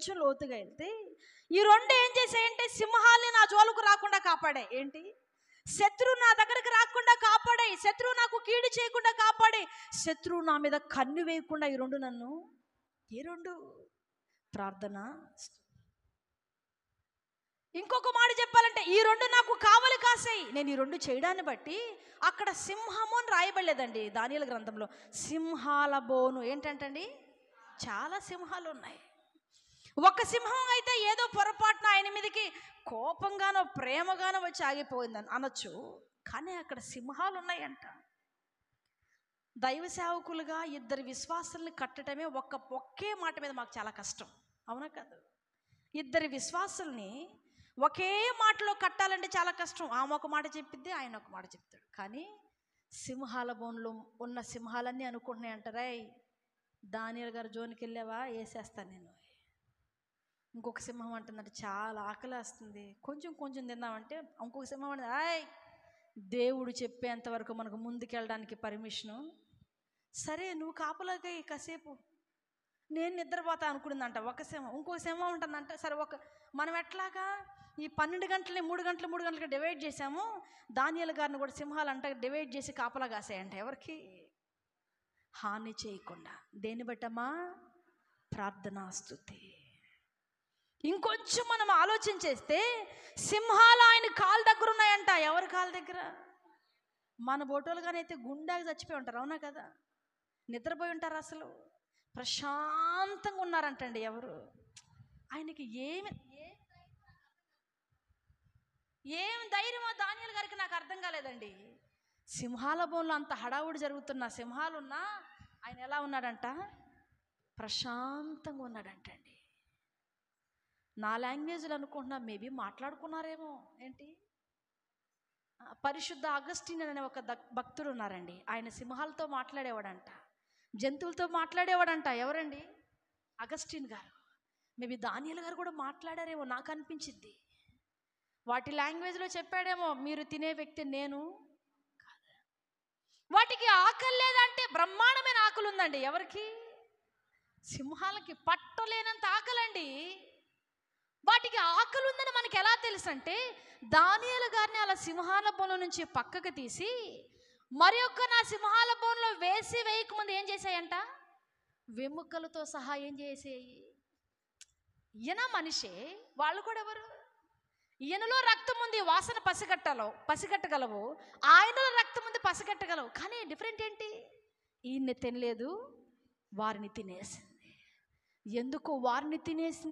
ఇంకొంచెం లోతుగా వెళ్తే ఈ రెండు ఏం చేసాయంటే సింహాల్ని నా జోలుకు రాకుండా కాపాడాయి. ఏంటి? శత్రువు నా దగ్గరికి రాకుండా కాపాడాయి, శత్రువు నాకు కీడు చేయకుండా కాపాడాయి, శత్రువు నా మీద కన్ను వేయకుండా ఈ రెండు నన్ను, ఈ రెండు ప్రార్థన. ఇంకొక మాట చెప్పాలంటే ఈ రెండు నాకు కావలి కాసాయి. నేను ఈ రెండు చేయడాన్ని బట్టి అక్కడ సింహము అని రాయబడలేదండి దానియేలు గ్రంథంలో, సింహాల బోను. ఏంటంటండి, చాలా సింహాలు ఉన్నాయి. ఒక సింహం అయితే ఏదో పొరపాటున ఆయన మీదకి కోపంగానో ప్రేమగానో వచ్చి ఆగిపోయిందని అనొచ్చు, కానీ అక్కడ సింహాలు ఉన్నాయంట. దైవ సేవకులుగా ఇద్దరు విశ్వాసాలని కట్టడమే ఒకే మాట మీద మాకు చాలా కష్టం, అవునా కాదు? ఇద్దరు విశ్వాసుల్ని ఒకే మాటలో కట్టాలంటే చాలా కష్టం. ఆమె ఒక మాట చెప్పిద్ది, ఆయన ఒక మాట చెప్తాడు. కానీ సింహాల బోన్లో ఉన్న సింహాలన్నీ అనుకుంటున్నాయి అంటారా, దానియేలు గారు జోనికి వెళ్ళావా, వేసేస్తాను నేను. ఇంకొక సింహం అంటుందంటే చాలా ఆకలి వస్తుంది, కొంచెం కొంచెం తిందామంటే ఇంకొక సింహం అంటే దేవుడు చెప్పేంత వరకు మనకు ముందుకెళ్ళడానికి పర్మిషను, సరే నువ్వు కాపలాగా కాసేపు నేను నిద్రపోతా అనుకునిందంట ఒక సింహం. ఇంకొక సింహం ఉంటుందంట, సరే మనం ఎట్లాగా ఈ 12 గంటలని 3 గంటలకి డివైడ్ చేసాము, దానియేలు గారిని కూడా సింహాలు అంట డివైడ్ చేసి కాపలా కాసాయంట. ఎవరికి హాని చేయకుండా. దేన్ని బట్టమ్మా? ప్రార్థనా స్తుతి. ఇంకొంచెం మనం ఆలోచన చేస్తే సింహాలు ఆయన కాలు దగ్గర ఉన్నాయంట. ఎవరి కాలు దగ్గర? మన బోటోలుగానే అయితే గుండెకి చచ్చిపోయి ఉంటారు, అవునా కదా? నిద్రపోయి ఉంటారు, అసలు ప్రశాంతంగా ఉన్నారంటండి. ఎవరు? ఆయనకి ఏం ధైర్యమో దానియేలు గారికి నాకు అర్థం కాలేదండి. సింహాల బోన్లో అంత హడావుడి జరుగుతున్న సింహాలున్నా ఆయన ఎలా ఉన్నాడంట? ప్రశాంతంగా ఉన్నాడంటండి. నా లాంగ్వేజ్లో అనుకుంటున్నా, మేబీ మాట్లాడుకున్నారేమో. ఏంటి? పరిశుద్ధ అగస్టిన్ అనే ఒక భక్తుడు ఉన్నారండి, ఆయన సింహాలతో మాట్లాడేవాడంట, జంతువులతో మాట్లాడేవాడంట. ఎవరండి? అగస్టిన్ గారు. మేబీ దానియేలు గారు కూడా మాట్లాడారేమో నాకు అనిపించింది. వాటి లాంగ్వేజ్లో చెప్పాడేమో, మీరు తినే వ్యక్తి నేను కాదు. వాటికి ఆకలి లేదంటే బ్రహ్మాండమైన ఆకలి ఉందండి. ఎవరికి? సింహాలకి పట్టలేనంత ఆకలండి. వాటికి ఆకలి ఉందని మనకి ఎలా తెలుసు అంటే, దానియేలు గారిని అలా సింహాల బోన్లో నుంచి పక్కకు తీసి మరి నా సింహాల బోన్లో వేయకముందు ఏం చేసాయంట? వెముకలతో సహా ఏం చేసేయి. ఈయన మనిషే, వాళ్ళు కూడా ఎవరు? ఈయనలో రక్తం ఉంది, వాసన పసిగట్టగలవు, ఆయనలో రక్తం ఉంది, పసిగట్టగలవు. కానీ డిఫరెంట్ ఏంటి? ఈయన్ని తినలేదు, వారిని తినేసింది. ఎందుకు వారిని తినేసింది?